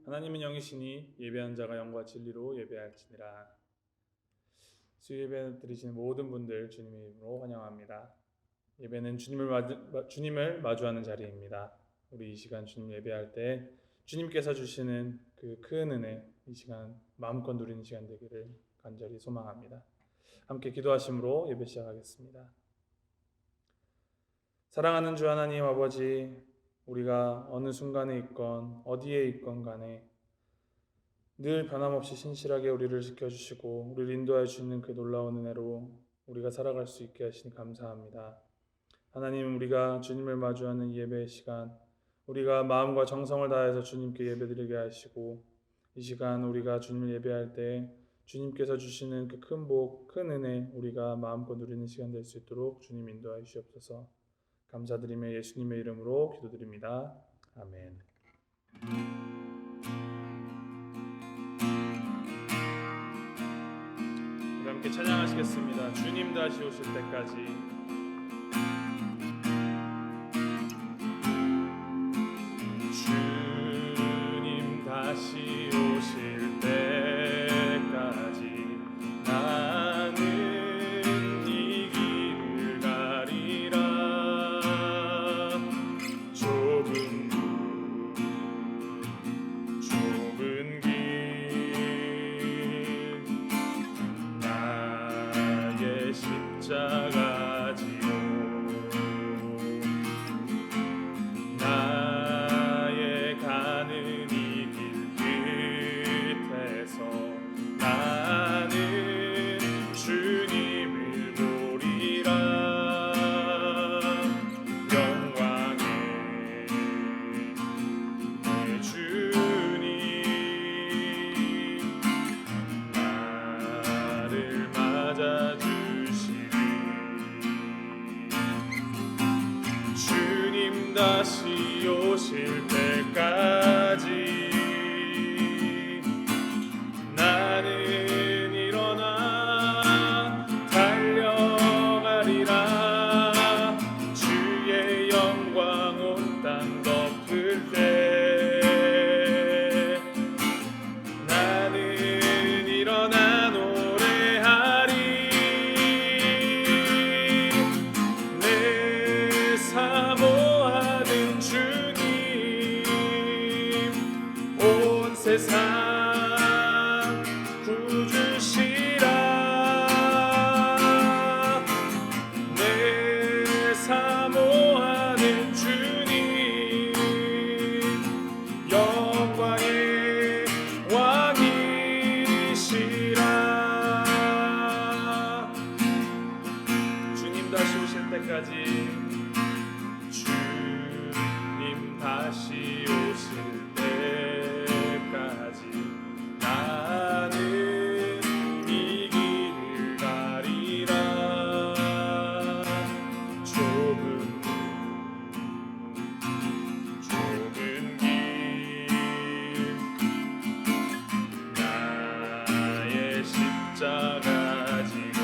하나님은 영이시니 예배한 자가 영과 진리로 예배할지니라. 주 예배 드리시는 모든 분들 주님의 이름으로 환영합니다. 예배는 주님을 마주하는 자리입니다. 우리 이 시간 주님 예배할 때 주님께서 주시는 그 큰 은혜, 이 시간 마음껏 누리는 시간 되기를 간절히 소망합니다. 함께 기도하심으로 예배 시작하겠습니다. 사랑하는 주 하나님 아버지, 우리가 어느 순간에 있건 어디에 있건 간에 늘 변함없이 신실하게 우리를 지켜주시고 우리를 인도하여 주시는 그 놀라운 은혜로 우리가 살아갈 수 있게 하시니 감사합니다. 하나님, 우리가 주님을 마주하는 이 예배의 시간, 우리가 마음과 정성을 다해서 주님께 예배드리게 하시고, 이 시간 우리가 주님을 예배할 때 주님께서 주시는 그 큰 복, 큰 은혜 우리가 마음껏 누리는 시간 될 수 있도록 주님 인도하여 주시옵소서. 감사드리며 예수님의 이름으로 기도드립니다. 아멘. 우리 함께 찬양하시겠습니다. 주님 다시 오실 때까지. 주님 다시 오실 때까지 나는 이 길을 가리라. 좁은 길 나의 십자가 지고 나의 가는 이 길 끝에서 나는 주님을 보리라. 영광의 내 주님 나를 맞아주시리. 주님 다시 오실 때까지 나는 일어나 달려가리라. 주의 영광 온 땅 덮을 때 나는 일어나 노래하리. 내 사모하는 주님 온 세상 구주시라. 내 사모하는 주님 영광의 왕이시라. 주님 다시 오실 때까지, 주님 다시 오실 때까지 나는 이 길을 가리라. 좁은 길 나의 십자가 지고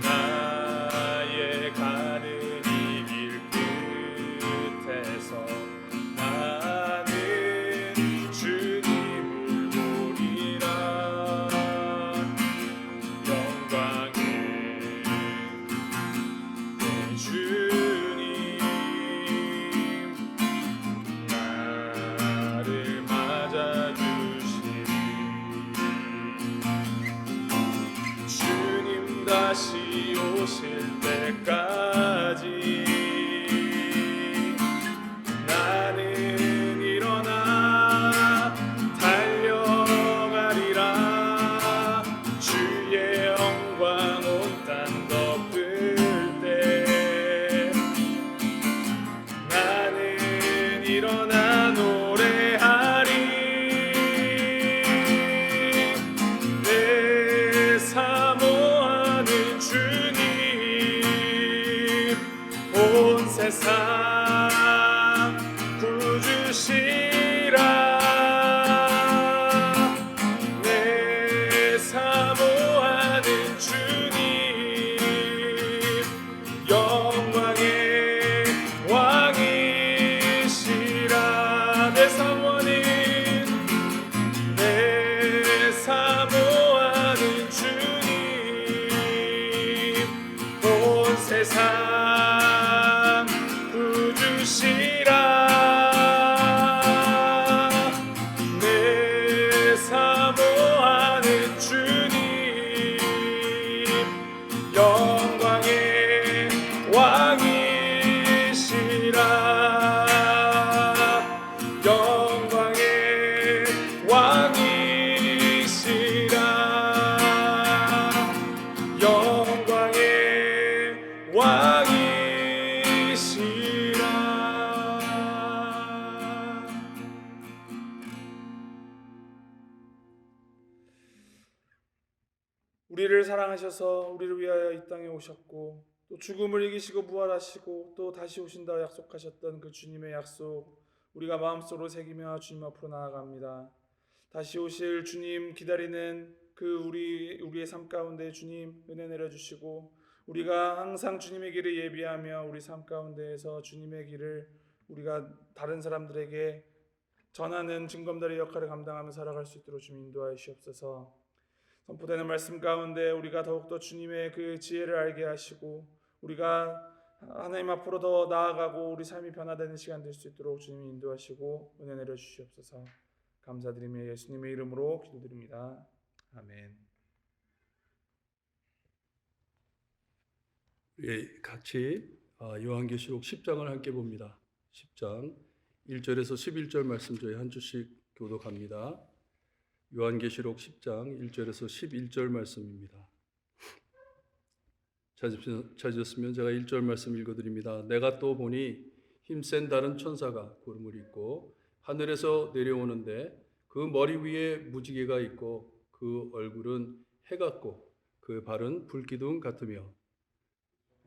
나의 가는 이 길 끝에서 나는 주님을 보리라. 영광의 내 주님 나를 맞아주시리. 주님 다시 오실 때까지 나는 일어나 달려가리라. 주의 영광 온 땅 덮을 때 나는 일어나 노래하리. 내 사모하는 주님 온 세상 구주시라. 내 사모하는 주님 영광의 왕이시라. 세상 부주시라. 내 사모하는 주님, 영광의 왕이시라. 영광의 왕이시라. 영광의 왕이시라. 우리를 사랑하셔서 우리를 위하여 이 땅에 오셨고, 또 죽음을 이기시고 부활하시고 또 다시 오신다 약속하셨던 그 주님의 약속, 우리가 마음속으로 새기며 주님 앞으로 나아갑니다. 다시 오실 주님 기다리는 그 우리의 삶 가운데 주님 은혜 내려주시고, 우리가 항상 주님의 길을 예비하며 우리 삶 가운데에서 주님의 길을 우리가 다른 사람들에게 전하는 증검다리 역할을 감당하며 살아갈 수 있도록 주님 인도하여 주옵소서. 선포되는 말씀 가운데 우리가 더욱더 주님의 그 지혜를 알게 하시고, 우리가 하나님 앞으로 더 나아가고 우리 삶이 변화되는 시간 될 수 있도록 주님이 인도하시고 은혜 내려 주시옵소서. 감사드리며 예수님의 이름으로 기도드립니다. 아멘. 예, 같이 요한계시록 10장을 함께 봅니다. 10장 1절에서 11절 말씀 저희 한 주씩 교독합니다. 요한계시록 10장 1절에서 11절 말씀입니다. 찾으셨으면 제가 1절 말씀 읽어드립니다. 내가 또 보니 힘센 다른 천사가 구름을 입고 하늘에서 내려오는데 그 머리 위에 무지개가 있고 그 얼굴은 해 같고 그 발은 불기둥 같으며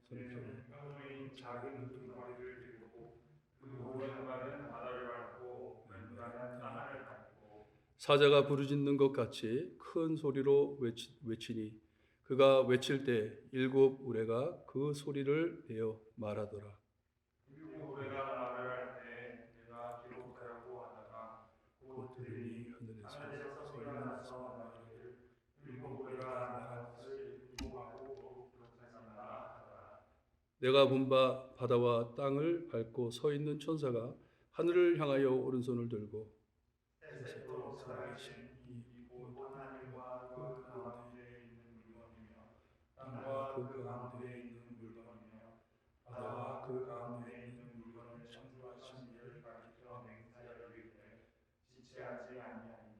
작은 두루마리를 들고 그 오른발은 바다를 밟고 왼발은 땅을 밟고 사자가 부르짖는 것 같이 큰 소리로 외치니 그가 외칠 때 일곱 우레가 그 소리를 내어 말하더라. 일곱 우레가 말을 할 때 내가 기록하려고 하다가 곧 들으니 하늘에서 소리가 나서 말하기를 일곱 우레가 말한 것을 일곱하고 기록하지마라 하더라. 내가 본 바 바다와 땅을 밟고 서 있는 천사가 하늘을 향하여 오른손을 들고 새새로 살아계신 이곧 하나님과 그 가운데 있는 물건이며 땅과 그 가운데 있는 물건이며 바다와 그 가운데 있는 물건을 창조하신 이를 가리켜 맹세하여 이르되 지체하지 아니하니니.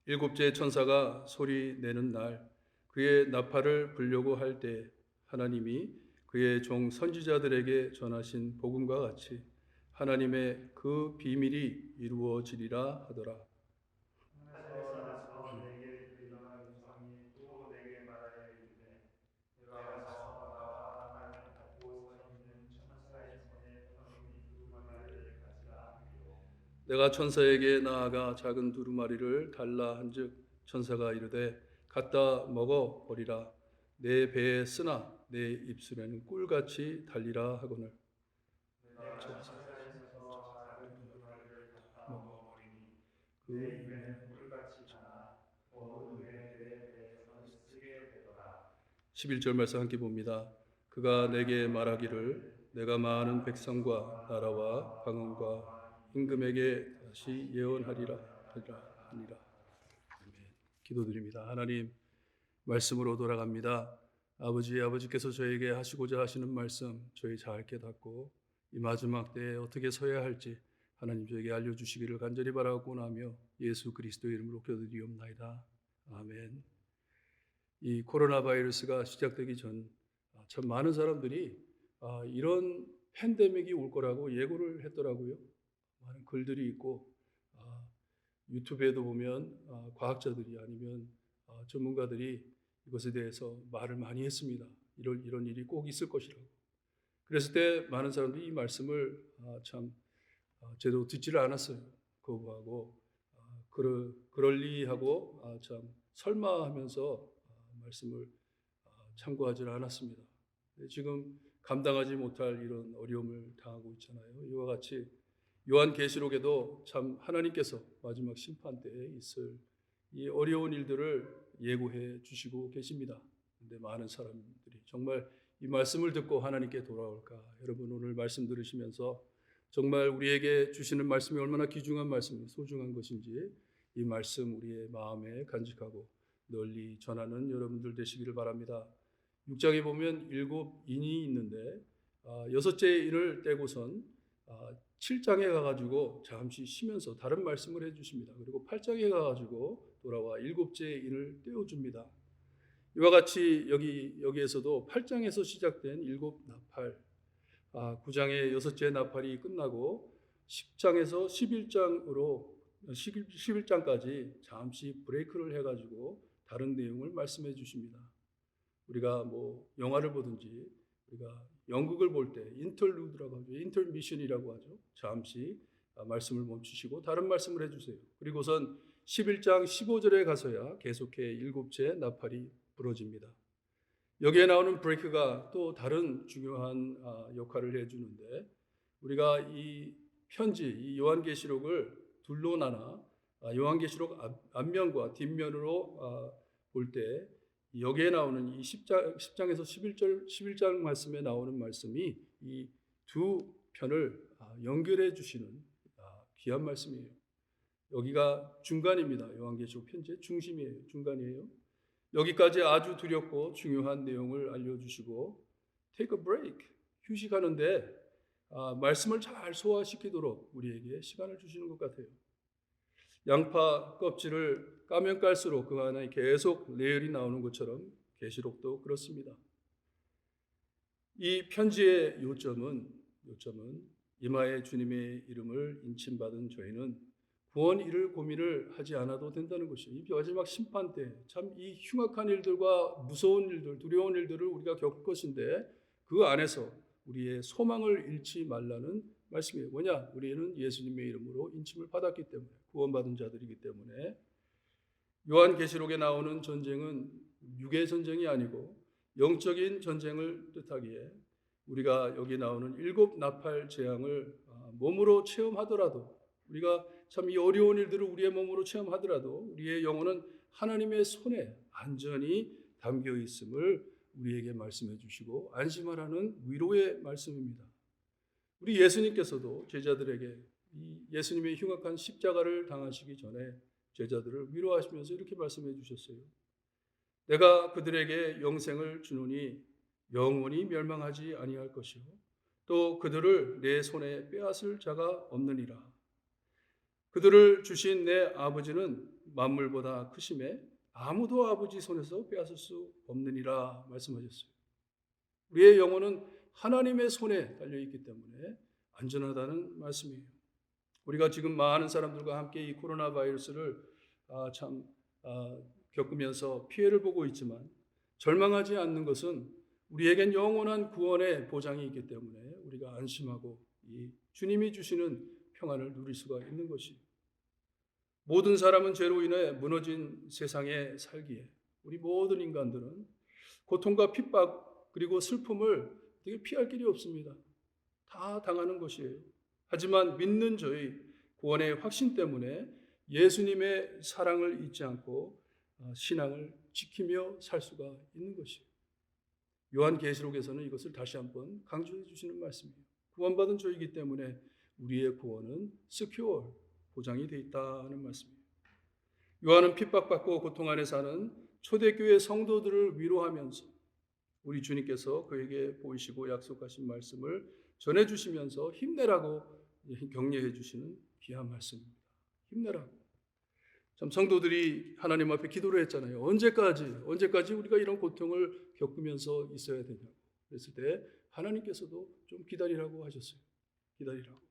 일곱째 천사가 소리 내는 날 그의 나팔을 불려고 할 때 하나님이 그의 종 선지자들에게 전하신 복음과 같이 하나님의 그 비밀이 이루어지리라 하더라. 하늘에서 나서 내게 일어난 음성이 또 내게 말하여 이르되 내가 가서 바다와 땅을 밟고 서 있는 천사의 손에 작은 두루마리를 가지라 하기로. 내가 천사에게 나아가 작은 두루마리를 달라 한즉 천사가 이르되 갖다 먹어 버리라. 내 배에 쓰나 내 입술에는 꿀같이 달리라 하거늘. 내가 천사의 손에서 작은 두루마리를 갖다 먹어버리니 그 내 입에는 꿀같이 차나 먹은 후에 내 배에서 쓰게 되더라. 11절 말씀 함께 봅니다. 그가 내게 말하기를 내가 많은 백성과 나라와 방언과 임금에게 다시 예언하리라 하니라. 기도드립니다. 하나님 말씀으로 돌아갑니다. 아버지께서 저에게 하시고자 하시는 말씀 저희 잘 깨닫고 이 마지막 때에 어떻게 서야 할지 하나님 저에게 알려주시기를 간절히 바라고 하며 예수 그리스도의 이름으로 기도드리옵나이다. 아멘. 이 코로나 바이러스가 시작되기 전 참 많은 사람들이 이런 팬데믹이 올 거라고 예고를 했더라고요. 많은 글들이 있고 유튜브에도 보면 과학자들이 아니면 전문가들이 이것에 대해서 말을 많이 했습니다. 이런 일이 꼭 있을 것이라고. 그랬을 때 많은 사람들이 이 말씀을 참 제대로 듣지를 않았어요. 거부하고 그럴 리하고 참 설마하면서 말씀을 참고하지 않았습니다. 지금 감당하지 못할 이런 어려움을 당하고 있잖아요. 이와 같이 요한계시록에도 참 하나님께서 마지막 심판 때에 있을 이 어려운 일들을 예고해 주시고 계십니다. 그런데 많은 사람들이 정말 이 말씀을 듣고 하나님께 돌아올까? 여러분 오늘 말씀 들으시면서 정말 우리에게 주시는 말씀이 얼마나 귀중한 말씀이 소중한 것인지 이 말씀 우리의 마음에 간직하고 널리 전하는 여러분들 되시기를 바랍니다. 6장에 보면 7인이 있는데 여섯째 인을 떼고선 7장에 가가지고 잠시 쉬면서 다른 말씀을 해주십니다. 그리고 8장에 가가지고 돌아와 7째 인을 떼어줍니다. 이와 같이 여기에서도 8장에서 시작된 7나팔, 9장의 여섯째 나팔이 끝나고 10장에서 11장까지 잠시 브레이크를 해가지고 다른 내용을 말씀해 주십니다. 우리가 뭐 영화를 보든지 우리가 연극을 볼 때 인터루드라고 하죠. 인터미션이라고 하죠. 잠시 말씀을 멈추시고 다른 말씀을 해주세요. 그리고선 11장 15절에 가서야 계속해 7째 나팔이 부러집니다. 여기에 나오는 브레이크가 또 다른 중요한 역할을 해주는데 우리가 이 편지, 이 요한계시록을 둘로 나눠 요한계시록 앞면과 뒷면으로 볼 때 여기에 나오는 이 10장에서 11장 말씀에 나오는 말씀이 이 두 편을 연결해 주시는 귀한 말씀이에요. 여기가 중간입니다. 요한계시록 편지의 중심이에요. 중간이에요. 여기까지 아주 두렵고 중요한 내용을 알려주시고 take a break, 휴식하는데 말씀을 잘 소화시키도록 우리에게 시간을 주시는 것 같아요. 양파 껍질을 까면 깔수록 그 안에 계속 레일이 나오는 것처럼 계시록도 그렇습니다. 이 편지의 요점은 이마에 주님의 이름을 인침받은 저희는 구원 이를 고민을 하지 않아도 된다는 것이에요. 이 마지막 심판 때 참 이 흉악한 일들과 무서운 일들, 두려운 일들을 우리가 겪을 것인데 그 안에서 우리의 소망을 잃지 말라는 말씀이에요. 뭐냐? 우리는 예수님의 이름으로 인침을 받았기 때문에, 구원받은 자들이기 때문에. 요한계시록에 나오는 전쟁은 육의 전쟁이 아니고 영적인 전쟁을 뜻하기에 우리가 여기 나오는 7나팔 재앙을 몸으로 체험하더라도, 우리가 참 이 어려운 일들을 우리의 몸으로 체험하더라도 우리의 영혼은 하나님의 손에 안전히 담겨 있음을 우리에게 말씀해 주시고 안심하라는 위로의 말씀입니다. 우리 예수님께서도 제자들에게 이 예수님의 흉악한 십자가를 당하시기 전에 제자들을 위로하시면서 이렇게 말씀해 주셨어요. 내가 그들에게 영생을 주노니 영원히 멸망하지 아니할 것이요 또 그들을 내 손에 빼앗을 자가 없느니라. 그들을 주신 내 아버지는 만물보다 크심에 아무도 아버지 손에서 빼앗을 수 없느니라 말씀하셨어요. 우리의 영혼은 하나님의 손에 달려있기 때문에 안전하다는 말씀이에요. 우리가 지금 많은 사람들과 함께 이 코로나 바이러스를 겪으면서 피해를 보고 있지만 절망하지 않는 것은 우리에겐 영원한 구원의 보장이 있기 때문에 우리가 안심하고 이 주님이 주시는 평안을 누릴 수가 있는 것이에요. 모든 사람은 죄로 인해 무너진 세상에 살기에 우리 모든 인간들은 고통과 핍박 그리고 슬픔을 되게 피할 길이 없습니다. 다 당하는 것이에요. 하지만 믿는 저희 구원의 확신 때문에 예수님의 사랑을 잊지 않고 신앙을 지키며 살 수가 있는 것이에요. 요한계시록에서는 이것을 다시 한번 강조해 주시는 말씀이에요. 구원받은 저이기 때문에 우리의 구원은 secure, 보장이 되어 있다는 말씀이에요. 요한은 핍박받고 고통 안에 사는 초대교회 성도들을 위로하면서 우리 주님께서 그에게 보이시고 약속하신 말씀을 전해주시면서 힘내라고 격려해 주시는 귀한 말씀입니다. 힘내라고. 참 성도들이 하나님 앞에 기도를 했잖아요. 언제까지 우리가 이런 고통을 겪으면서 있어야 되냐고. 그랬을 때 하나님께서도 좀 기다리라고 하셨어요. 기다리라고.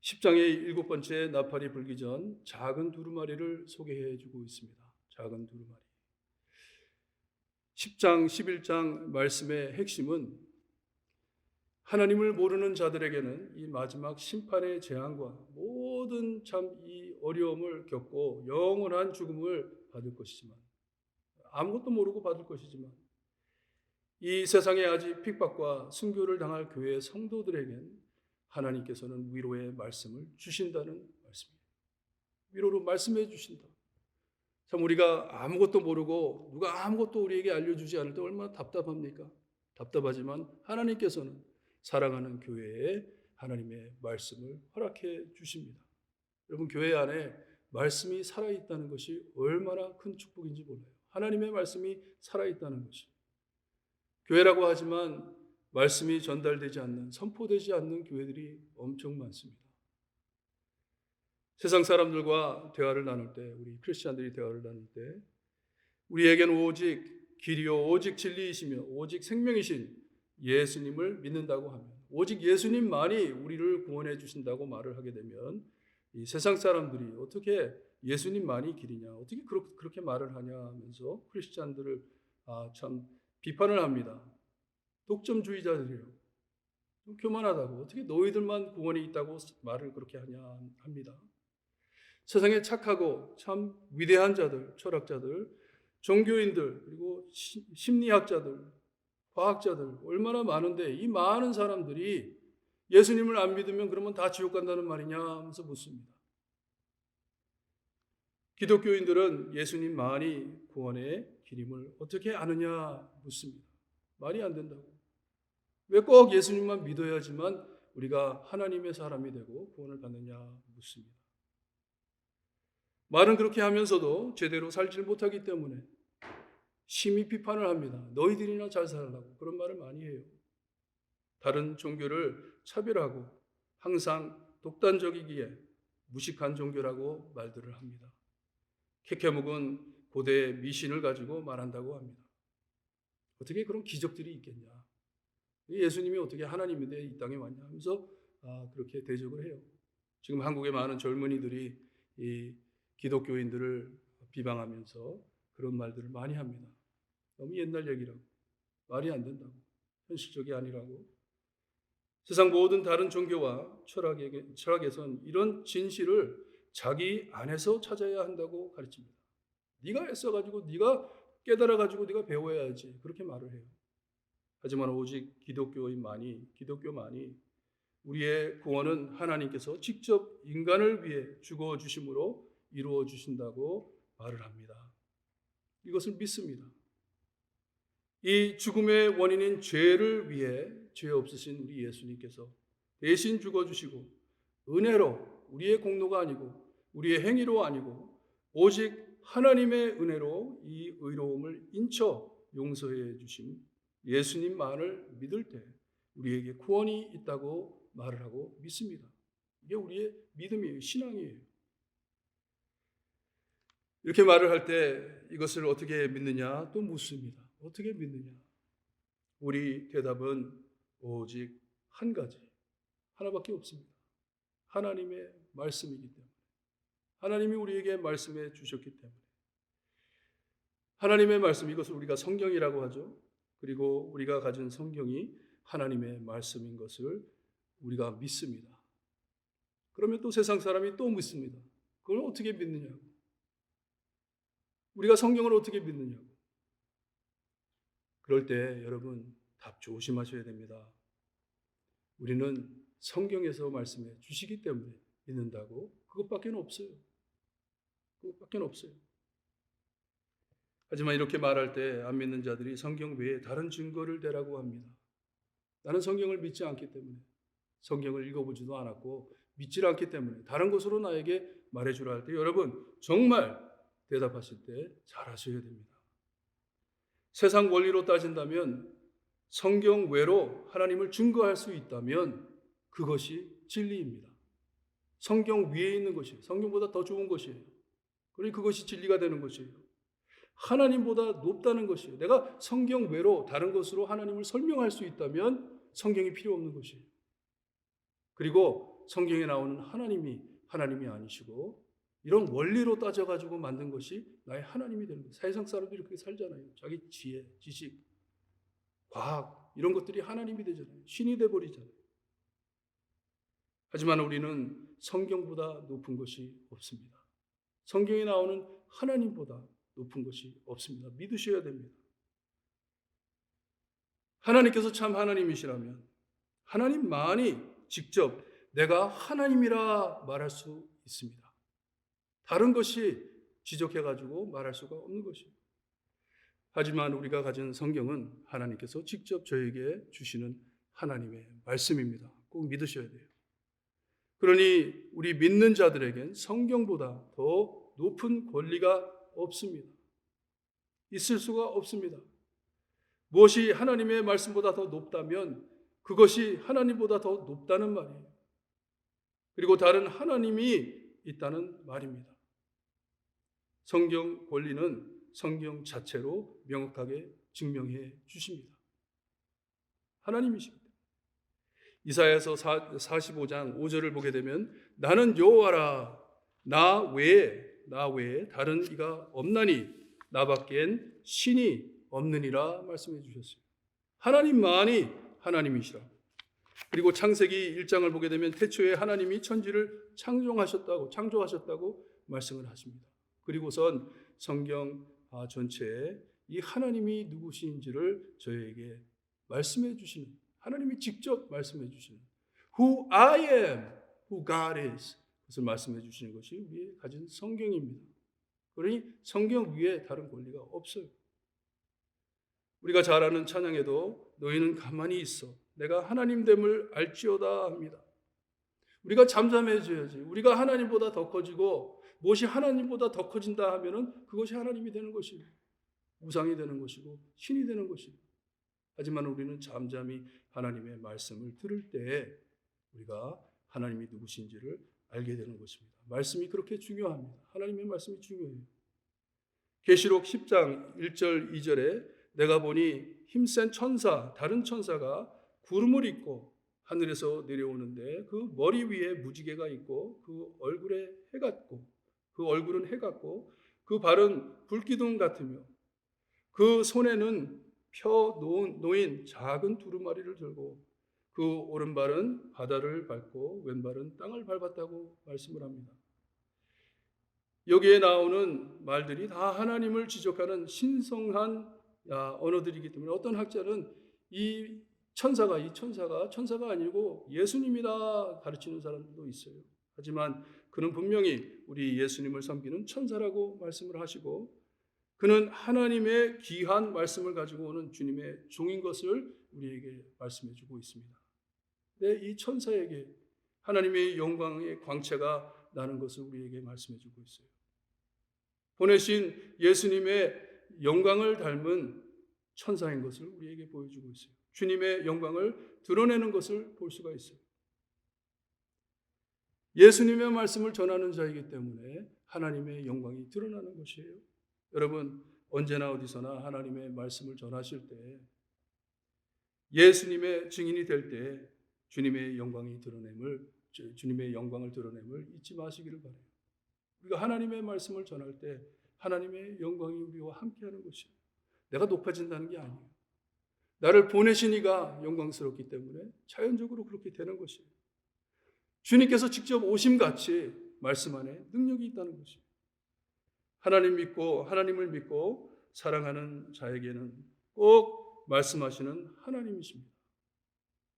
10장의 7번째 나팔이 불기 전 작은 두루마리를 소개해 주고 있습니다. 작은 두루마리. 10장, 11장 말씀의 핵심은 하나님을 모르는 자들에게는 이 마지막 심판의 재앙과 모든 참 이 어려움을 겪고 영원한 죽음을 받을 것이지만, 아무것도 모르고 받을 것이지만, 이 세상에 아직 핍박과 순교를 당할 교회 성도들에겐 하나님께서는 위로의 말씀을 주신다는 말씀이에요. 위로로 말씀해 주신다. 참 우리가 아무것도 모르고 누가 아무것도 우리에게 알려주지 않을 때 얼마나 답답합니까? 답답하지만 하나님께서는 사랑하는 교회에 하나님의 말씀을 허락해 주십니다. 여러분, 교회 안에 말씀이 살아있다는 것이 얼마나 큰 축복인지 몰라요. 하나님의 말씀이 살아있다는 것이. 교회라고 하지만 말씀이 전달되지 않는, 선포되지 않는 교회들이 엄청 많습니다. 세상 사람들과 대화를 나눌 때, 우리 크리스찬들이 대화를 나눌 때 우리에게는 오직 길이요 오직 진리이시며 오직 생명이신 예수님을 믿는다고 하면, 오직 예수님만이 우리를 구원해 주신다고 말을 하게 되면 이 세상 사람들이 어떻게 예수님만이 길이냐, 어떻게 그렇게 말을 하냐 하면서 크리스찬들을 참 비판을 합니다. 독점주의자들이요, 좀 교만하다고, 어떻게 너희들만 구원이 있다고 말을 그렇게 하냐 합니다. 세상에 착하고 참 위대한 자들, 철학자들, 종교인들, 그리고 심리학자들, 과학자들 얼마나 많은데 이 많은 사람들이 예수님을 안 믿으면 그러면 다 지옥 간다는 말이냐 하면서 묻습니다. 기독교인들은 예수님만이 구원의 길임을 어떻게 아느냐 묻습니다. 말이 안 된다고. 왜 꼭 예수님만 믿어야지만 우리가 하나님의 사람이 되고 구원을 받느냐 묻습니다. 말은 그렇게 하면서도 제대로 살지 못하기 때문에 심히 비판을 합니다. 너희들이나 잘 살라고 그런 말을 많이 해요. 다른 종교를 차별하고 항상 독단적이기에 무식한 종교라고 말들을 합니다. 케케묵은 고대 미신을 가지고 말한다고 합니다. 어떻게 그런 기적들이 있겠냐, 예수님이 어떻게 하나님인데 이 땅에 왔냐 하면서 그렇게 대적을 해요. 지금 한국의 많은 젊은이들이 이 기독교인들을 비방하면서 그런 말들을 많이 합니다. 너무 옛날 얘기라고, 말이 안 된다고, 현실적이 아니라고. 세상 모든 다른 종교와 철학에선 이런 진실을 자기 안에서 찾아야 한다고 가르칩니다. 네가 애써가지고, 네가 깨달아가지고 네가 배워야지, 그렇게 말을 해요. 하지만 오직 기독교만이 우리의 구원은 하나님께서 직접 인간을 위해 죽어주심으로 이루어 주신다고 말을 합니다. 이것을 믿습니다. 이 죽음의 원인인 죄를 위해 죄 없으신 우리 예수님께서 대신 죽어주시고 은혜로, 우리의 공로가 아니고 우리의 행위로 아니고 오직 하나님의 은혜로 이 의로움을 인쳐 용서해 주신 예수님만을 믿을 때 우리에게 구원이 있다고 말을 하고 믿습니다. 이게 우리의 믿음이에요. 신앙이에요. 이렇게 말을 할 때 이것을 어떻게 믿느냐 또 묻습니다. 어떻게 믿느냐? 우리 대답은 오직 한 가지, 하나밖에 없습니다. 하나님의 말씀이기 때문에, 하나님이 우리에게 말씀해 주셨기 때문에, 하나님의 말씀, 이것을 우리가 성경이라고 하죠. 그리고 우리가 가진 성경이 하나님의 말씀인 것을 우리가 믿습니다. 그러면 또 세상 사람이 또 묻습니다. 그걸 어떻게 믿느냐고. 우리가 성경을 어떻게 믿느냐고. 그럴 때 여러분 답 조심하셔야 됩니다. 우리는 성경에서 말씀해 주시기 때문에 믿는다고, 그것밖에 없어요. 그것밖에 없어요. 하지만 이렇게 말할 때 안 믿는 자들이 성경 외에 다른 증거를 대라고 합니다. 나는 성경을 믿지 않기 때문에, 성경을 읽어보지도 않았고 믿지 않기 때문에 다른 것으로 나에게 말해주라 할 때 여러분 정말 대답하실 때 잘하셔야 됩니다. 세상 원리로 따진다면 성경 외로 하나님을 증거할 수 있다면 그것이 진리입니다. 성경 위에 있는 것이에요. 성경보다 더 좋은 것이에요. 그리고 그것이 진리가 되는 것이에요. 하나님보다 높다는 것이에요. 내가 성경 외로 다른 것으로 하나님을 설명할 수 있다면 성경이 필요 없는 것이에요. 그리고 성경에 나오는 하나님이 아니시고 이런 원리로 따져가지고 만든 것이 나의 하나님이 되는 거예요. 세상 사람들이 그렇게 살잖아요. 자기 지혜, 지식, 과학 이런 것들이 하나님이 되잖아요. 신이 돼버리잖아요. 하지만 우리는 성경보다 높은 것이 없습니다. 성경에 나오는 하나님보다 높은 것이 없습니다. 믿으셔야 됩니다. 하나님께서 참 하나님이시라면 하나님만이 직접 내가 하나님이라 말할 수 있습니다. 다른 것이 지적해가지고 말할 수가 없는 것입니다. 하지만 우리가 가진 성경은 하나님께서 직접 저에게 주시는 하나님의 말씀입니다. 꼭 믿으셔야 돼요. 그러니 우리 믿는 자들에겐 성경보다 더 높은 권리가 없습니다. 있을 수가 없습니다. 무엇이 하나님의 말씀보다 더 높다면 그것이 하나님보다 더 높다는 말이에요. 그리고 다른 하나님이 있다는 말입니다. 성경 권리는 성경 자체로 명확하게 증명해 주십니다. 하나님이십니다. 이사야서 45장 5절을 보게 되면 나는 여호와라 나 외에 다른 이가 없나니 나밖엔 신이 없느니라 말씀해 주셨어요. 하나님만이 하나님이시라. 그리고 창세기 1장을 보게 되면 태초에 하나님이 천지를 창조하셨다고 말씀을 하십니다. 그리고선 성경 전체에 이 하나님이 누구신지를 저희에게 말씀해 주시는, 하나님이 직접 말씀해 주시는 Who I am, who God is, 그것을 말씀해 주시는 것이 우리의 가진 성경입니다. 그러니 성경 위에 다른 권리가 없어요. 우리가 잘 아는 찬양에도 너희는 가만히 있어 내가 하나님됨을 알지어다 합니다. 우리가 잠잠해져야지. 우리가 하나님보다 더 커지고 무엇이 하나님보다 더 커진다 하면은 그것이 하나님이 되는 것이고 우상이 되는 것이고 신이 되는 것이고. 하지만 우리는 잠잠히 하나님의 말씀을 들을 때 우리가 하나님이 누구신지를 알게 되는 것입니다. 말씀이 그렇게 중요합니다. 하나님의 말씀이 중요해요. 계시록 10장 1절 2절에 내가 보니 힘센 천사, 다른 천사가 구름을 입고 하늘에서 내려오는데 그 머리 위에 무지개가 있고 그 얼굴은 해 같고 그 발은 불기둥 같으며 그 손에는 펴 놓인 작은 두루마리를 들고 그 오른발은 바다를 밟고 왼발은 땅을 밟았다고 말씀을 합니다. 여기에 나오는 말들이 다 하나님을 지적하는 신성한 언어들이기 때문에 어떤 학자는 이 천사가 아니고 예수님이다 가르치는 사람들도 있어요. 하지만 그는 분명히 우리 예수님을 섬기는 천사라고 말씀을 하시고 그는 하나님의 귀한 말씀을 가지고 오는 주님의 종인 것을 우리에게 말씀해 주고 있습니다. 이 천사에게 하나님의 영광의 광채가 나는 것을 우리에게 말씀해 주고 있어요. 보내신 예수님의 영광을 닮은 천사인 것을 우리에게 보여주고 있어요. 주님의 영광을 드러내는 것을 볼 수가 있어요. 예수님의 말씀을 전하는 자이기 때문에 하나님의 영광이 드러나는 것이에요. 여러분 언제나 어디서나 하나님의 말씀을 전하실 때 예수님의 증인이 될 때 주님의 영광을 드러냄을 잊지 마시기를 바라요. 우리가 하나님의 말씀을 전할 때 하나님의 영광이 우리와 함께하는 것이에요. 내가 높아진다는 게 아니에요. 나를 보내신 이가 영광스럽기 때문에 자연적으로 그렇게 되는 것이에요. 주님께서 직접 오심같이 말씀 안에 능력이 있다는 것이에요. 하나님을 믿고 사랑하는 자에게는 꼭 말씀하시는 하나님이십니다.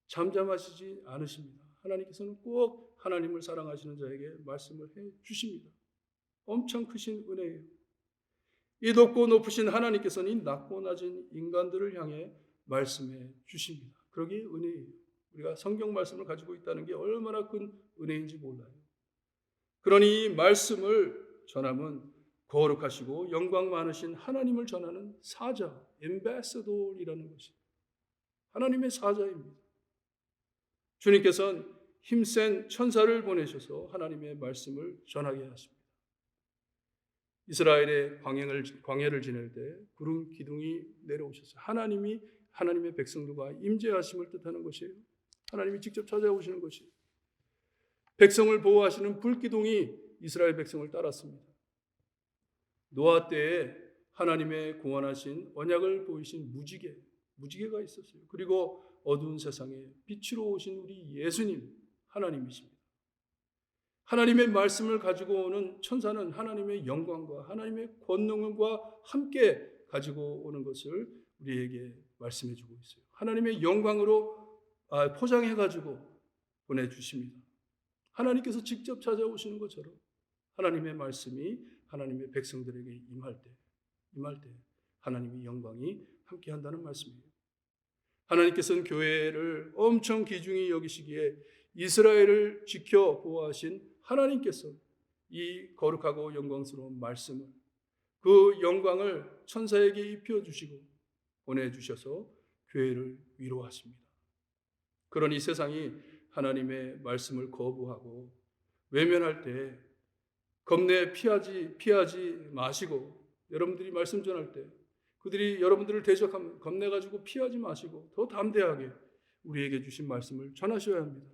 잠잠하시지 않으십니다. 하나님께서는 꼭 하나님을 사랑하시는 자에게 말씀을 해 주십니다. 엄청 크신 은혜예요. 이 높고 높으신 하나님께서는 이 낮고 낮은 인간들을 향해 말씀해 주십니다. 그러기 은혜예요. 우리가 성경 말씀을 가지고 있다는 게 얼마나 큰 은혜인지 몰라요. 그러니 이 말씀을 전함은 거룩하시고 영광 많으신 하나님을 전하는 사자, 엠베서더이라는 것이 하나님의 사자입니다. 주님께서는 힘센 천사를 보내셔서 하나님의 말씀을 전하게 하십니다. 이스라엘의 광야를 지낼 때 구름 기둥이 내려오셨어요. 하나님의 백성들과 임재하심을 뜻하는 것이에요. 하나님이 직접 찾아오시는 것이에요. 백성을 보호하시는 불기둥이 이스라엘 백성을 따랐습니다. 노아 때에 하나님의 공헌하신 언약을 보이신 무지개가 있었어요. 그리고 어두운 세상에 빛으로 오신 우리 예수님 하나님이십니다. 하나님의 말씀을 가지고 오는 천사는 하나님의 영광과 하나님의 권능과 함께 가지고 오는 것을 우리에게 말씀해 주고 있어요. 하나님의 영광으로 포장해 가지고 보내주십니다. 하나님께서 직접 찾아오시는 것처럼 하나님의 말씀이 하나님의 백성들에게 임할 때 하나님의 영광이 함께한다는 말씀이에요. 하나님께서는 교회를 엄청 귀중히 여기시기에 이스라엘을 지켜 보호하신 하나님께서 이 거룩하고 영광스러운 말씀을, 그 영광을 천사에게 입혀주시고 보내주셔서 교회를 위로하십니다. 그러니 세상이 하나님의 말씀을 거부하고 외면할 때 겁내 피하지 마시고, 여러분들이 말씀 전할 때 그들이 여러분들을 대적하면 겁내가지고 피하지 마시고 더 담대하게 우리에게 주신 말씀을 전하셔야 합니다.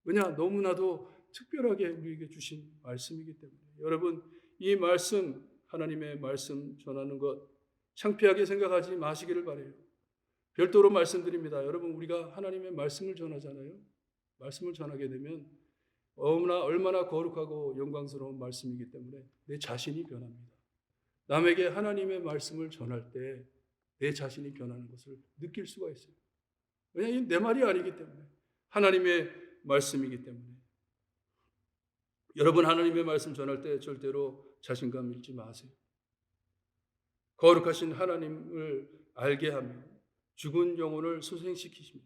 왜냐? 너무나도 특별하게 우리에게 주신 말씀이기 때문에. 여러분, 이 말씀, 하나님의 말씀 전하는 것 창피하게 생각하지 마시기를 바라요. 별도로 말씀드립니다. 여러분, 우리가 하나님의 말씀을 전하잖아요. 말씀을 전하게 되면 얼마나 거룩하고 영광스러운 말씀이기 때문에 내 자신이 변합니다. 남에게 하나님의 말씀을 전할 때 내 자신이 변하는 것을 느낄 수가 있어요. 왜냐하면 내 말이 아니기 때문에, 하나님의 말씀이기 때문에. 여러분, 하나님의 말씀 전할 때 절대로 자신감 잃지 마세요. 거룩하신 하나님을 알게 하며 죽은 영혼을 소생시키시며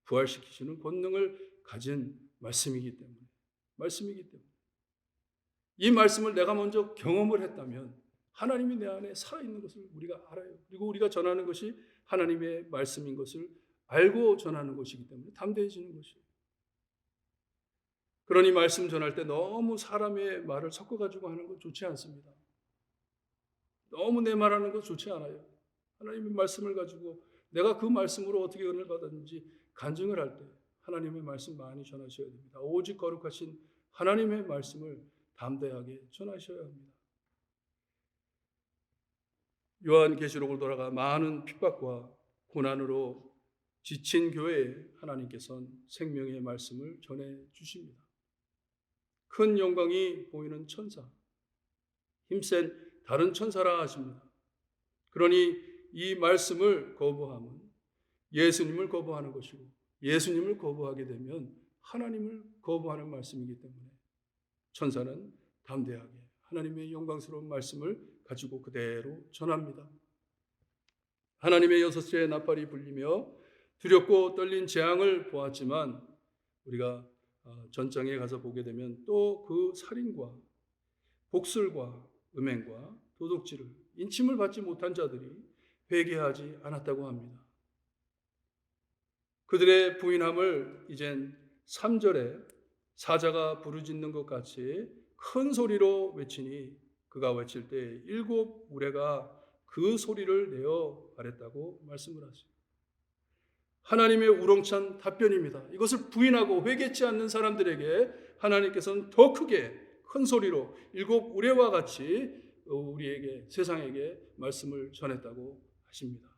부활시키시는 권능을 가진 말씀이기 때문에. 이 말씀을 내가 먼저 경험을 했다면 하나님이 내 안에 살아있는 것을 우리가 알아요. 그리고 우리가 전하는 것이 하나님의 말씀인 것을 알고 전하는 것이기 때문에 담대해지는 것이에요. 그러니 말씀 전할 때 너무 사람의 말을 섞어가지고 하는 건 좋지 않습니다. 너무 내 말하는 거 좋지 않아요. 하나님의 말씀을 가지고 내가 그 말씀으로 어떻게 은혜를 받았는지 간증을 할 때 하나님의 말씀 많이 전하셔야 됩니다. 오직 거룩하신 하나님의 말씀을 담대하게 전하셔야 합니다. 요한계시록을 돌아가 많은 핍박과 고난으로 지친 교회에 하나님께서는 생명의 말씀을 전해 주십니다. 큰 영광이 보이는 천사, 힘센 다른 천사라 하십니다. 그러니 이 말씀을 거부함은 예수님을 거부하는 것이고, 예수님을 거부하게 되면 하나님을 거부하는 말씀이기 때문에 천사는 담대하게 하나님의 영광스러운 말씀을 가지고 그대로 전합니다. 하나님의 여섯째 나팔이 불리며 두렵고 떨린 재앙을 보았지만, 우리가 전장에 가서 보게 되면 또 그 살인과 복술과 음행과 도둑질을, 인침을 받지 못한 자들이 회개하지 않았다고 합니다. 그들의 부인함을 이젠 3절에 사자가 부르짖는 것 같이 큰 소리로 외치니 그가 외칠 때 7 우레가 그 소리를 내어 가랬다고 말씀을 하죠. 하나님의 우렁찬 답변입니다. 이것을 부인하고 회개치 않는 사람들에게 하나님께서는 더 크게 큰 소리로 7 우레와 같이 우리에게, 세상에게 말씀을 전했다고 하십니다.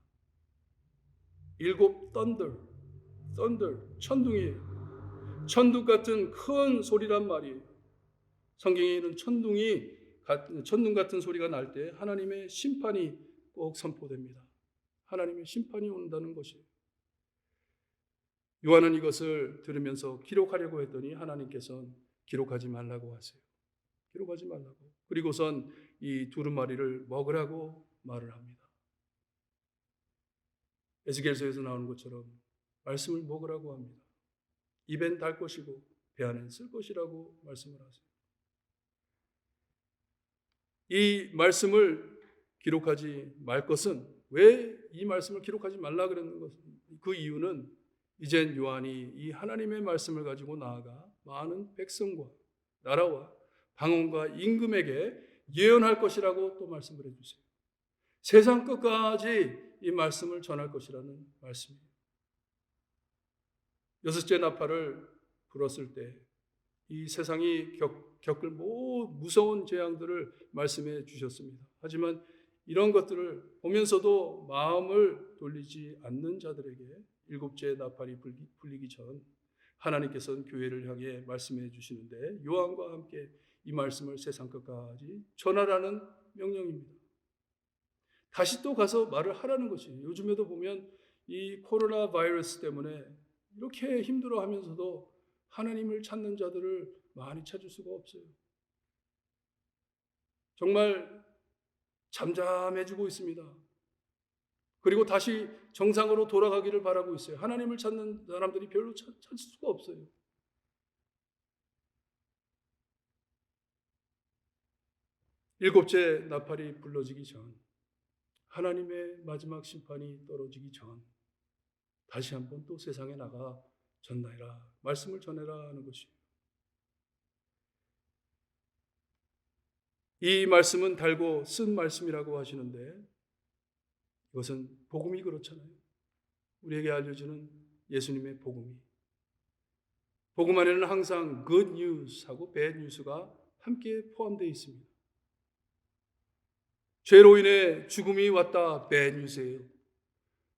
7 thunder, 천둥이에요. 천둥 같은 큰 소리란 말이에요. 성경에 있는 천둥 같은 소리가 날 때 하나님의 심판이 꼭 선포됩니다. 하나님의 심판이 온다는 것이에요. 요한은 이것을 들으면서 기록하려고 했더니 하나님께서는 기록하지 말라고 하세요. 기록하지 말라고. 그리고선 이 두루마리를 먹으라고 말을 합니다. 에스겔서에서 나오는 것처럼 말씀을 먹으라고 합니다. 입엔 달 것이고 배 안엔 쓸 것이라고 말씀을 하세요. 이 말씀을 기록하지 말 것은, 왜 이 말씀을 기록하지 말라 그랬는 것은, 그 이유는 이젠 요한이 이 하나님의 말씀을 가지고 나아가 많은 백성과 나라와 방언과 임금에게 예언할 것이라고 또 말씀을 해주세요. 세상 끝까지 이 말씀을 전할 것이라는 말씀이에요. 여섯째 나팔을 불었을 때 이 세상이 겪을 무서운 재앙들을 말씀해 주셨습니다. 하지만 이런 것들을 보면서도 마음을 돌리지 않는 자들에게 7째 나팔이 불리기 전 하나님께서는 교회를 향해 말씀해 주시는데, 요한과 함께 이 말씀을 세상 끝까지 전하라는 명령입니다. 다시 또 가서 말을 하라는 것이에요. 요즘에도 보면 이 코로나 바이러스 때문에 이렇게 힘들어하면서도 하나님을 찾는 자들을 많이 찾을 수가 없어요. 정말 잠잠해지고 있습니다. 그리고 다시 정상으로 돌아가기를 바라고 있어요. 하나님을 찾는 사람들이 별로 찾을 수가 없어요. 일곱째 나팔이 불러지기 전, 하나님의 마지막 심판이 떨어지기 전, 다시 한번 또 세상에 나가 전하라, 말씀을 전해라 하는 것이에요. 이 말씀은 달고 쓴 말씀이라고 하시는데, 이것은 복음이 그렇잖아요. 우리에게 알려주는 예수님의 복음이. 복음 안에는 항상 good news하고 bad news가 함께 포함되어 있습니다. 죄로 인해 죽음이 왔다, bad news예요.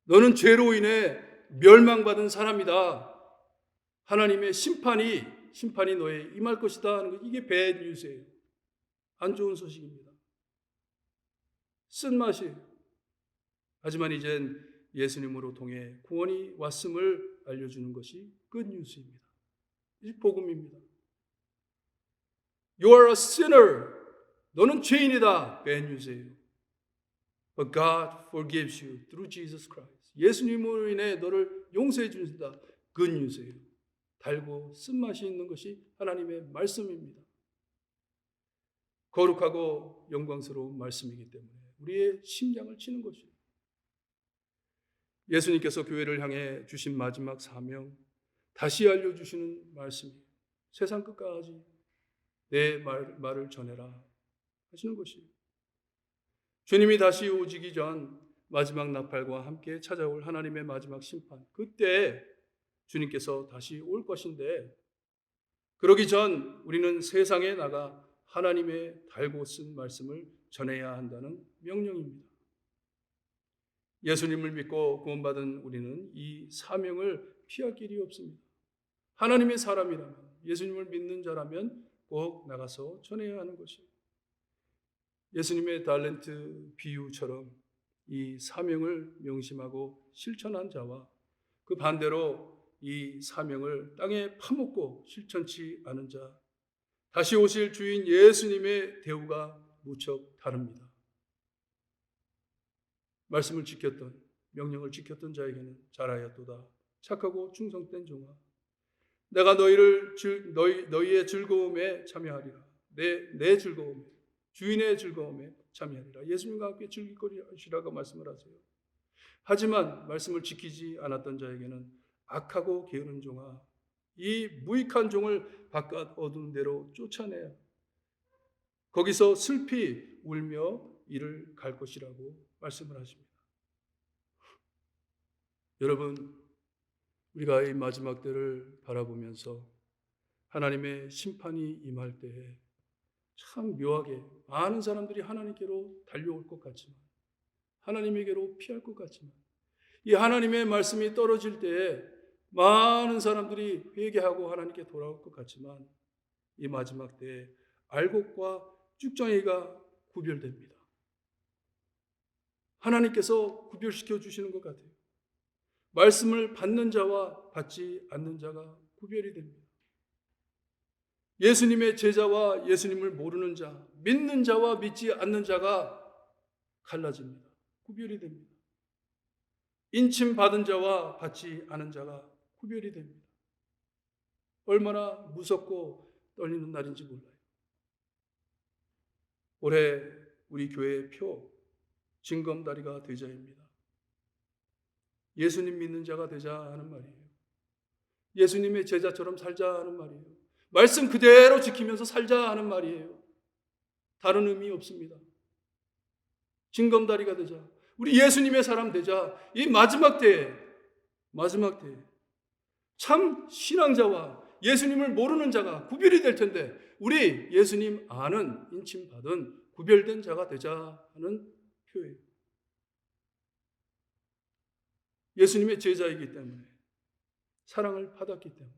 너는 죄로 인해 멸망받은 사람이다. 하나님의 심판이 너에 임할 것이다 하는 것, 이게 bad news예요. 안 좋은 소식입니다. 쓴맛이에요. 하지만 이젠 예수님으로 통해 구원이 왔음을 알려주는 것이 good news입니다. 이 복음입니다. You are a sinner. 너는 죄인이다. bad news예요. But God forgives you through Jesus Christ. 예수님으로 인해 너를 용서해 주신다. good news예요. 달고 쓴맛이 있는 것이 하나님의 말씀입니다. 거룩하고 영광스러운 말씀이기 때문에 우리의 심장을 치는 것이에요. 예수님께서 교회를 향해 주신 마지막 사명, 다시 알려주시는 말씀이에요. 세상 끝까지 내 말을 전해라 하시는 것이에요. 주님이 다시 오시기 전 마지막 나팔과 함께 찾아올 하나님의 마지막 심판, 그때 주님께서 다시 올 것인데, 그러기 전 우리는 세상에 나가 하나님의 달고 쓴 말씀을 전해야 한다는 명령입니다. 예수님을 믿고 구원받은 우리는 이 사명을 피할 길이 없습니다. 하나님의 사람이라면, 예수님을 믿는 자라면 꼭 나가서 전해야 하는 것이에요. 예수님의 달란트 비유처럼 이 사명을 명심하고 실천한 자와 그 반대로 이 사명을 땅에 파묻고 실천치 않은 자, 다시 오실 주인 예수님의 대우가 무척 다릅니다. 말씀을 지켰던, 명령을 지켰던 자에게는 잘하였도다. 착하고 충성된 종아, 내가 너희의 즐거움에 참여하리라. 내 즐거움에, 주인의 즐거움에 참여하리라. 예수님과 함께 즐길 것이라고 말씀을 하세요. 하지만 말씀을 지키지 않았던 자에게는 악하고 게으른 종아, 이 무익한 종을 바깥 어두운 데로 쫓아내야 거기서 슬피 울며 이를 갈 것이라고 말씀을 하십니다. 여러분, 우리가 이 마지막 때를 바라보면서 하나님의 심판이 임할 때에 참 묘하게 많은 사람들이 하나님께로 달려올 것 같지만, 하나님에게로 피할 것 같지만, 이 하나님의 말씀이 떨어질 때에 많은 사람들이 회개하고 하나님께 돌아올 것 같지만, 이 마지막 때에 알곡과 쭉정이가 구별됩니다. 하나님께서 구별시켜 주시는 것 같아요. 말씀을 받는 자와 받지 않는 자가 구별이 됩니다. 예수님의 제자와 예수님을 모르는 자, 믿는 자와 믿지 않는 자가 갈라집니다. 구별이 됩니다. 인침 받은 자와 받지 않은 자가 구별이 됩니다. 얼마나 무섭고 떨리는 날인지 몰라요. 올해 우리 교회의 표, 징검다리가 되자입니다. 예수님 믿는 자가 되자 하는 말이에요. 예수님의 제자처럼 살자 하는 말이에요. 말씀 그대로 지키면서 살자 하는 말이에요. 다른 의미 없습니다. 징검다리가 되자. 우리 예수님의 사람 되자. 이 마지막 때에 참 신앙자와 예수님을 모르는 자가 구별이 될 텐데, 우리 예수님 아는, 인침받은 구별된 자가 되자 하는 표예요. 예수님의 제자이기 때문에, 사랑을 받았기 때문에,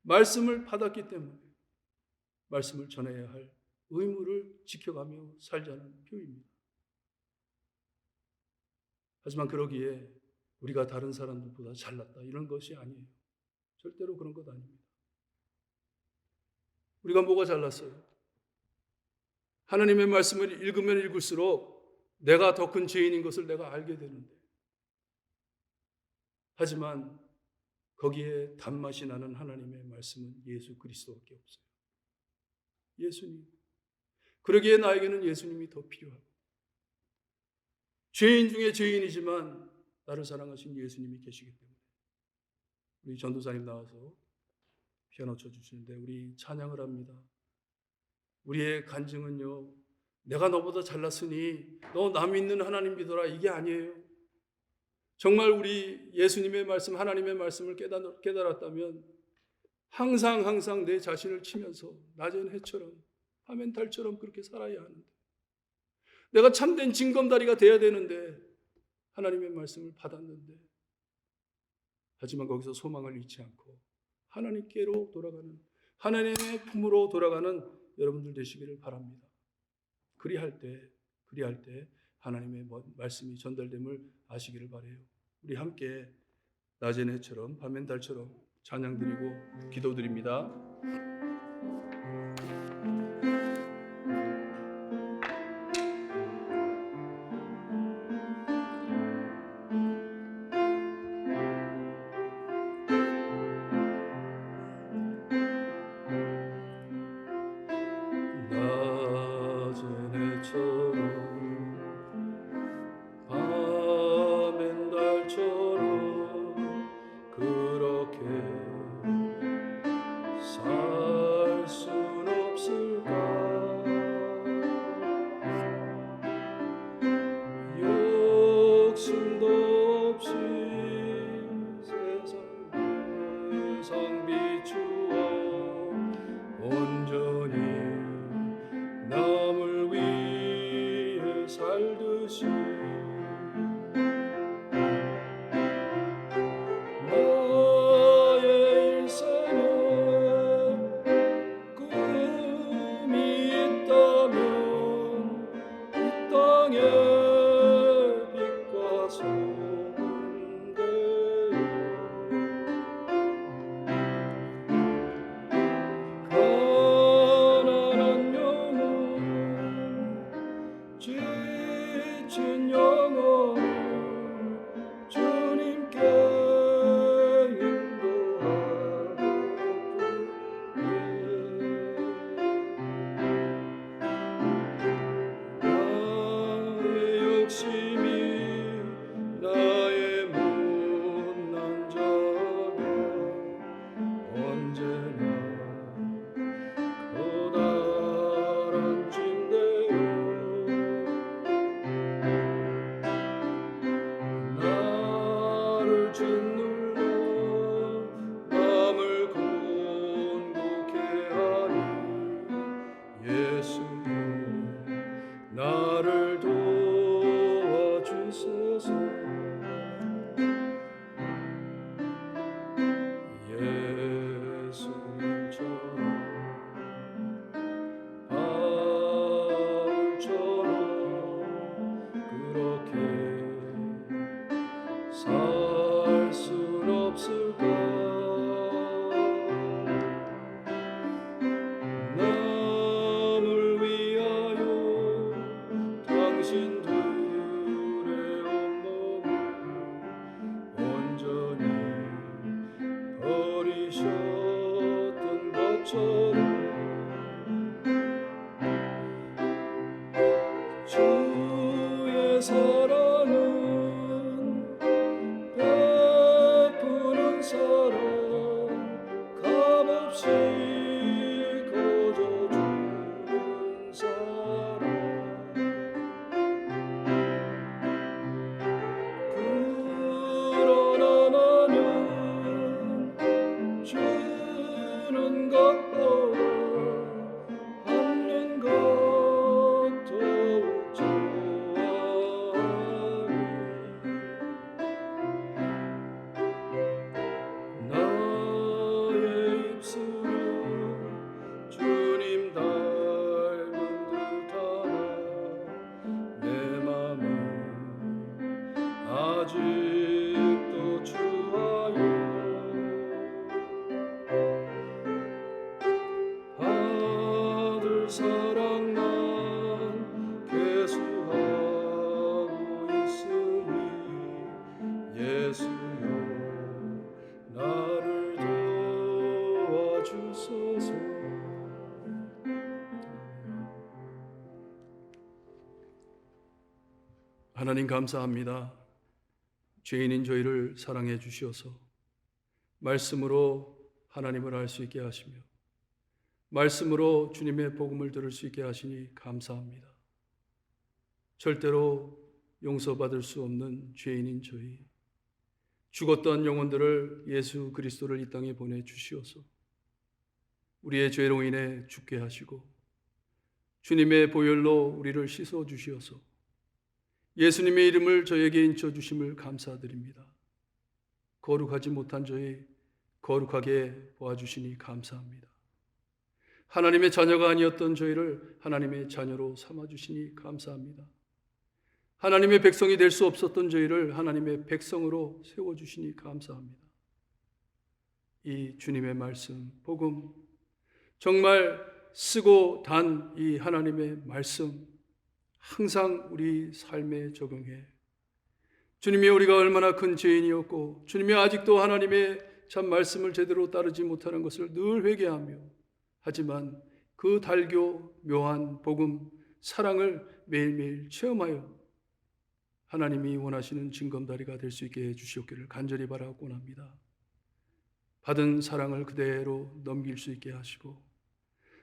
말씀을 받았기 때문에 말씀을 전해야 할 의무를 지켜가며 살자는 표입니다. 하지만 그러기에 우리가 다른 사람들보다 잘났다, 이런 것이 아니에요. 절대로 그런 것 아닙니다. 우리가 뭐가 잘났어요? 하나님의 말씀을 읽으면 읽을수록 내가 더 큰 죄인인 것을 내가 알게 되는데, 하지만 거기에 단맛이 나는 하나님의 말씀은 예수 그리스도밖에 없어요. 예수님. 그러기에 나에게는 예수님이 더 필요하고, 죄인 중에 죄인이지만 나를 사랑하신 예수님이 계시기 때문에 우리 전도사님 나와서 피아노 쳐주시는데 우리 찬양을 합니다. 우리의 간증은요, 내가 너보다 잘났으니 너 남 믿는 하나님 믿어라, 이게 아니에요. 정말 우리 예수님의 말씀, 하나님의 말씀을 깨달았다면 항상 내 자신을 치면서 낮엔 해처럼 밤엔 달처럼 그렇게 살아야 하는데, 내가 참된 징검다리가 돼야 되는데 하나님의 말씀을 받았는데, 하지만 거기서 소망을 잃지 않고 하나님께로 돌아가는, 하나님의 품으로 돌아가는 여러분들 되시기를 바랍니다. 그리할 때 하나님의 말씀이 전달됨을 아시기를 바라요. 우리 함께 낮엔 해처럼 밤엔 달처럼 찬양드리고 기도드립니다. 낮은 해처럼 밤엔 달처럼 그렇게 살 순 없을까? 욕심도 없이 세상 비추어 온전히 남을 위해 살듯이 나의 일생에 꿈이 있다면 이 땅에 빛과 소금 되어 가난한 영혼, 지친 영혼을 주님께 나의 욕심이 나의 못난 자가 언제나 커다란 짐대요 나를 짓눌러 남을 곤고케 하니 예수님 나를 도와주소서. 예수님처럼 바울처럼 그렇게 살 순 없을까? 남을 위하여 당신들의 온몸을 온전히 버리셨던 것처럼 주의 사랑은 베푸는 사랑, 값없이 거저주는 사랑, 그러나 나는 주는 것보다 예수여 나를 도와주소서. 하나님 감사합니다. 죄인인 저희를 사랑해 주시어서 말씀으로 하나님을 알 수 있게 하시며 말씀으로 주님의 복음을 들을 수 있게 하시니 감사합니다. 절대로 용서받을 수 없는 죄인인 저희, 죽었던 영혼들을 예수 그리스도를 이 땅에 보내주시어서 우리의 죄로 인해 죽게 하시고 주님의 보혈로 우리를 씻어주시어서 예수님의 이름을 저에게 인쳐주심을 감사드립니다. 거룩하지 못한 저희 거룩하게 보아주시니 감사합니다. 하나님의 자녀가 아니었던 저희를 하나님의 자녀로 삼아주시니 감사합니다. 하나님의 백성이 될 수 없었던 저희를 하나님의 백성으로 세워주시니 감사합니다. 이 주님의 말씀, 복음, 정말 쓰고 단 이 하나님의 말씀 항상 우리 삶에 적용해 주님이 우리가 얼마나 큰 죄인이었고 주님이 아직도 하나님의 참 말씀을 제대로 따르지 못하는 것을 늘 회개하며 하지만 그 달교 묘한 복음 사랑을 매일매일 체험하여 하나님이 원하시는 징검다리가 될 수 있게 해주시옵기를 간절히 바라곤 합니다. 받은 사랑을 그대로 넘길 수 있게 하시고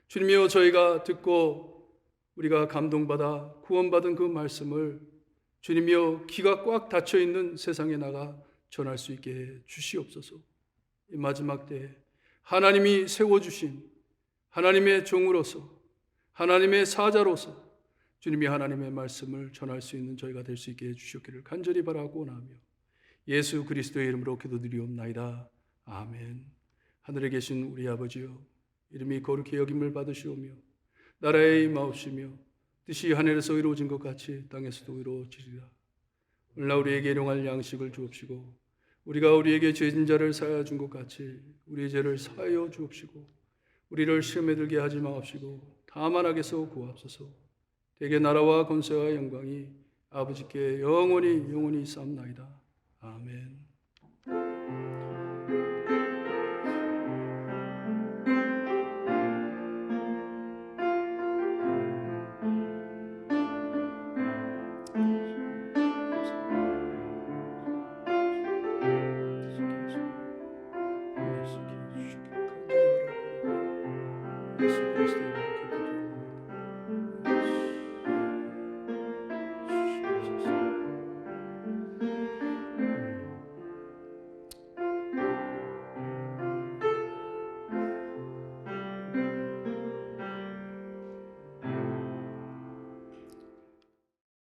주님이여 저희가 듣고 우리가 감동받아 구원받은 그 말씀을 주님이여 귀가 꽉 닫혀있는 세상에 나가 전할 수 있게 해 주시옵소서. 이 마지막 때에 하나님이 세워주신 하나님의 종으로서 하나님의 사자로서 주님이 하나님의 말씀을 전할 수 있는 저희가 될 수 있게 해주셨기를 간절히 바라고 나며 예수 그리스도의 이름으로 기도드리옵나이다. 아멘. 하늘에 계신 우리 아버지여, 이름이 거룩히 여김을 받으시오며 나라의 임하옵시며 뜻이 하늘에서 이루어진 것 같이 땅에서도 이루어지리라. 오늘날 우리에게 일용할 양식을 주옵시고 우리가 우리에게 죄진 자를 사하여 준 것 같이 우리의 죄를 사하여 주옵시고 우리를 시험에 들게 하지 마옵시고 다만 악에서 구하옵소서. 대개 나라와 권세와 영광이 아버지께 영원히 있사옵나이다. 아멘. 예수 그리스도의